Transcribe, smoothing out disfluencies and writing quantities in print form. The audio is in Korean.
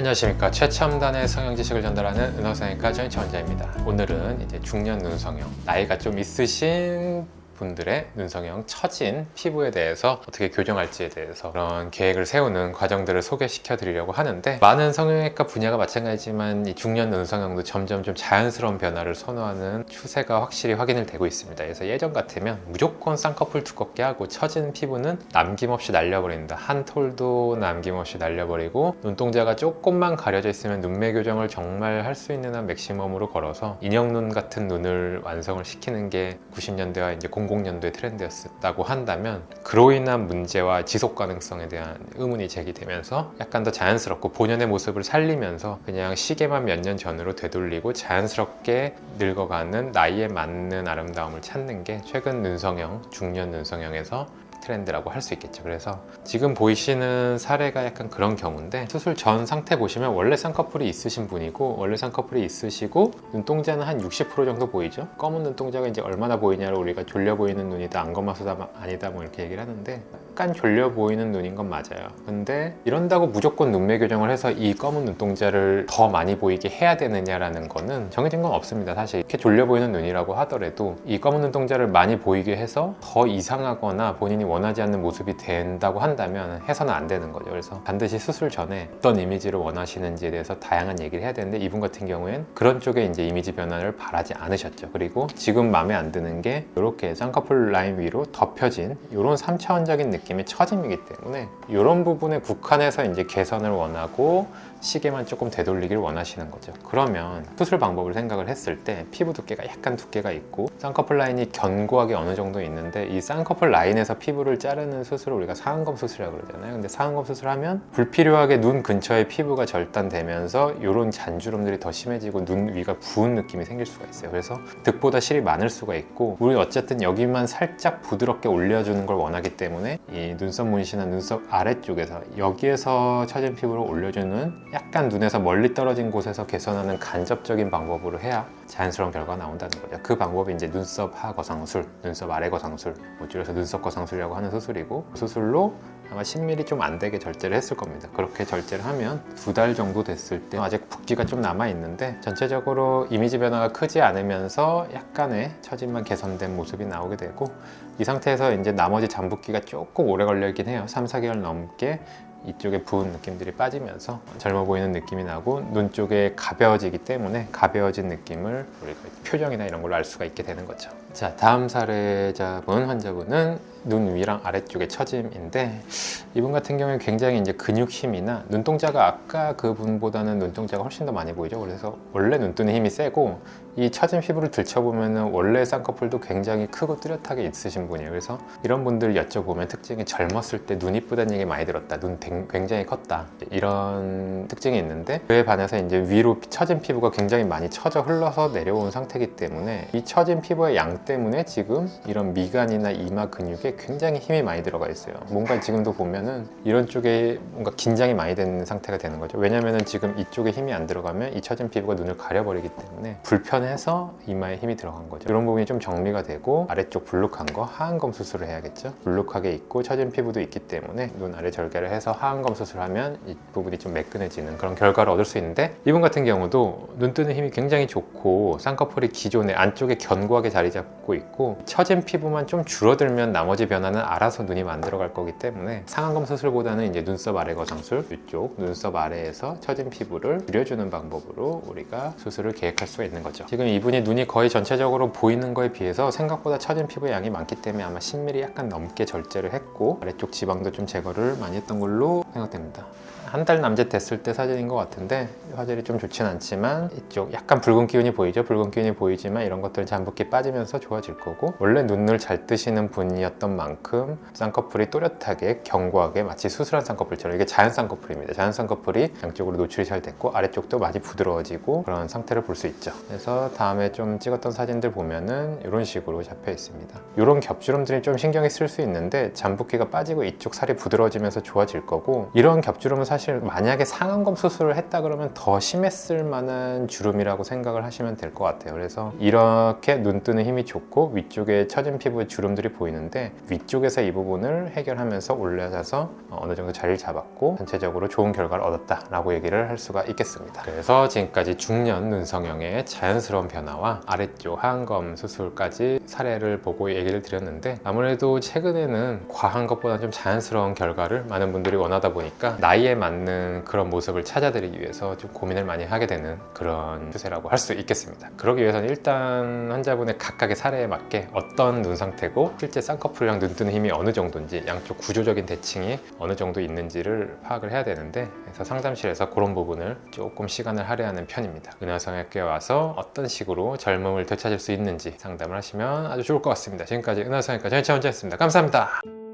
안녕하십니까. 최첨단의 성형 지식을 전달하는 은호성형외과 전인철 원장입니다. 오늘은 이제 중년 눈성형, 나이가 좀 있으신 분들의 눈성형 처진 피부에 대해서 어떻게 교정할지에 대해서 그런 계획을 세우는 과정들을 소개시켜 드리려고 하는데, 많은 성형외과 분야가 마찬가지지만 이 중년 눈성형도 점점 좀 자연스러운 변화를 선호하는 추세가 확실히 확인이 되고 있습니다. 그래서 예전 같으면 무조건 쌍꺼풀 두껍게 하고 처진 피부는 남김없이 날려버린다, 한 톨도 남김없이 날려버리고 눈동자가 조금만 가려져 있으면 눈매 교정을 정말 할 수 있는 한 맥시멈으로 걸어서 인형눈 같은 눈을 완성을 시키는 게 90년대와 이제 00년도의 트렌드였다고 한다면, 그로 인한 문제와 지속 가능성에 대한 의문이 제기되면서 약간 더 자연스럽고 본연의 모습을 살리면서 그냥 시계만 몇 년 전으로 되돌리고 자연스럽게 늙어가는 나이에 맞는 아름다움을 찾는 게 최근 눈성형, 중년 눈성형에서 트렌드라고 할 수 있겠죠. 그래서 지금 보이시는 사례가 약간 그런 경우인데, 수술 전 상태 보시면 원래 쌍꺼풀이 있으신 분이고, 원래 쌍꺼풀이 있으시고 눈동자는 한 60% 정도 보이죠. 검은 눈동자가 이제 얼마나 보이냐를 우리가 졸려 보이는 눈이다, 안 검어서다, 아니다 뭐 이렇게 얘기를 하는데, 약간 졸려 보이는 눈인 건 맞아요. 근데 이런다고 무조건 눈매 교정을 해서 이 검은 눈동자를 더 많이 보이게 해야 되느냐라는 거는 정해진 건 없습니다. 사실 이렇게 졸려 보이는 눈이라고 하더라도 이 검은 눈동자를 많이 보이게 해서 더 이상하거나 본인이 원하지 않는 모습이 된다고 한다면 해서는 안 되는 거죠. 그래서 반드시 수술 전에 어떤 이미지를 원하시는지에 대해서 다양한 얘기를 해야 되는데, 이분 같은 경우엔 그런 쪽에 이제 이미지 변화를 바라지 않으셨죠. 그리고 지금 마음에 안 드는 게 이렇게 쌍꺼풀 라인 위로 덮여진 이런 3차원적인 느낌의 처짐이기 때문에, 이런 부분에 국한해서 이제 개선을 원하고 시계만 조금 되돌리길 원하시는 거죠. 그러면 수술 방법을 생각을 했을 때 피부 두께가 약간 두께가 있고 쌍꺼풀 라인이 견고하게 어느 정도 있는데, 이 쌍꺼풀 라인에서 피부를 자르는 수술을 우리가 상안검 수술이라고 그러잖아요. 근데 상안검 수술하면 불필요하게 눈 근처에 피부가 절단되면서 이런 잔주름들이 더 심해지고 눈 위가 부은 느낌이 생길 수가 있어요. 그래서 득보다 실이 많을 수가 있고, 우리 어쨌든 여기만 살짝 부드럽게 올려주는 걸 원하기 때문에 이 눈썹 문신한 눈썹 아래쪽에서 여기에서 처진 피부를 올려주는, 약간 눈에서 멀리 떨어진 곳에서 개선하는 간접적인 방법으로 해야 자연스러운 결과가 나온다는 거죠. 그 방법이 이제 눈썹 하 거상술, 눈썹 아래 거상술, 뭐 줄여서 눈썹 거상술이라고 하는 수술이고, 수술로 아마 10mm 좀 안 되게 절제를 했을 겁니다. 그렇게 절제를 하면 2달 정도 됐을 때 아직 붓기가 좀 남아 있는데, 전체적으로 이미지 변화가 크지 않으면서 약간의 처짐만 개선된 모습이 나오게 되고, 이 상태에서 이제 나머지 잠붓기가 조금 오래 걸리긴 해요. 3-4개월 넘게 이쪽에 부은 느낌들이 빠지면서 젊어 보이는 느낌이 나고, 눈 쪽에 가벼워지기 때문에 가벼워진 느낌을 우리가 표정이나 이런 걸로 알 수가 있게 되는 거죠. 자, 다음 사례자분, 환자분은 눈 위랑 아래쪽의 처짐인데, 이분 같은 경우에 굉장히 이제 근육 힘이나 눈동자가 아까 그분보다는 눈동자가 훨씬 더 많이 보이죠. 그래서 원래 눈뜨는 힘이 세고, 이 처진 피부를 들춰보면 원래 쌍꺼풀도 굉장히 크고 뚜렷하게 있으신 분이에요. 그래서 이런 분들 여쭤보면 특징이 젊었을 때 눈 이쁘다는 얘기 많이 들었다, 눈 굉장히 컸다, 이런 특징이 있는데, 그에 반해서 이제 위로 처진 피부가 굉장히 많이 처져 흘러서 내려온 상태이기 때문에, 이 처진 피부의 양 때문에 지금 이런 미간이나 이마 근육에 굉장히 힘이 많이 들어가 있어요. 뭔가 지금도 보면은 이런 쪽에 뭔가 긴장이 많이 된 상태가 되는 거죠. 왜냐면은 지금 이쪽에 힘이 안 들어가면 이 처진 피부가 눈을 가려버리기 때문에 불편해서 이마에 힘이 들어간 거죠. 이런 부분이 좀 정리가 되고, 아래쪽 불룩한 거 하안검 수술을 해야겠죠. 불룩하게 있고 처진 피부도 있기 때문에 눈 아래 절개를 해서 하안검 수술하면 이 부분이 좀 매끈해지는 그런 결과를 얻을 수 있는데, 이분 같은 경우도 눈 뜨는 힘이 굉장히 좋고 쌍꺼풀이 기존에 안쪽에 견고하게 자리 잡고 있고, 처진 피부만 좀 줄어들면 나머지 변화는 알아서 눈이 만들어갈 거기 때문에, 상안검 수술보다는 이제 눈썹 아래 거상술, 이쪽 눈썹 아래에서 처진 피부를 줄여주는 방법으로 우리가 수술을 계획할 수가 있는 거죠. 지금 이분이 눈이 거의 전체적으로 보이는 거에 비해서 생각보다 처진 피부의 양이 많기 때문에 아마 10mm 약간 넘게 절제를 했고, 아래쪽 지방도 좀 제거를 많이 했던 걸로 생각됩니다. 한 달 남짓 됐을 때 사진인 것 같은데, 화질이 좀 좋진 않지만 이쪽 약간 붉은 기운이 보이죠. 붉은 기운이 보이지만 이런 것들은 잠붓기 빠지면서 좋아질 거고, 원래 눈을 잘 뜨시는 분이었던 만큼 쌍꺼풀이 또렷하게 견고하게 마치 수술한 쌍꺼풀처럼, 이게 자연 쌍꺼풀입니다. 자연 쌍꺼풀이 양쪽으로 노출이 잘 됐고 아래쪽도 많이 부드러워지고 그런 상태를 볼 수 있죠. 그래서 다음에 좀 찍었던 사진들 보면은 이런 식으로 잡혀 있습니다. 이런 겹주름들이 좀 신경이 쓸 수 있는데, 잠붓기가 빠지고 이쪽 살이 부드러워지면서 좋아질 거고, 이런 겹주름은 사실 사실 만약에 상안검 수술을 했다 그러면 더 심했을 만한 주름이라고 생각을 하시면 될 것 같아요. 그래서 이렇게 눈 뜨는 힘이 좋고 위쪽에 처진 피부에 주름들이 보이는데 위쪽에서 이 부분을 해결하면서 올라가서 어느 정도 자리를 잡았고 전체적으로 좋은 결과를 얻었다라고 얘기를 할 수가 있겠습니다. 그래서 지금까지 중년 눈성형의 자연스러운 변화와 아래쪽 하안검 수술까지 사례를 보고 얘기를 드렸는데, 아무래도 최근에는 과한 것보다 좀 자연스러운 결과를 많은 분들이 원하다 보니까 나이에 맞는 그런 모습을 찾아드리기 위해서 좀 고민을 많이 하게 되는 그런 추세라고 할 수 있겠습니다. 그러기 위해서는 일단 환자분의 각각의 사례에 맞게 어떤 눈 상태고 실제 쌍꺼풀이랑 눈 뜨는 힘이 어느 정도인지, 양쪽 구조적인 대칭이 어느 정도 있는지를 파악을 해야 되는데, 그래서 상담실에서 그런 부분을 조금 시간을 할애하는 편입니다. 은하성형외과에 와서 어떤 식으로 젊음을 되찾을 수 있는지 상담을 하시면 아주 좋을 것 같습니다. 지금까지 은하성형외과 전인철 원장이었습니다. 감사합니다.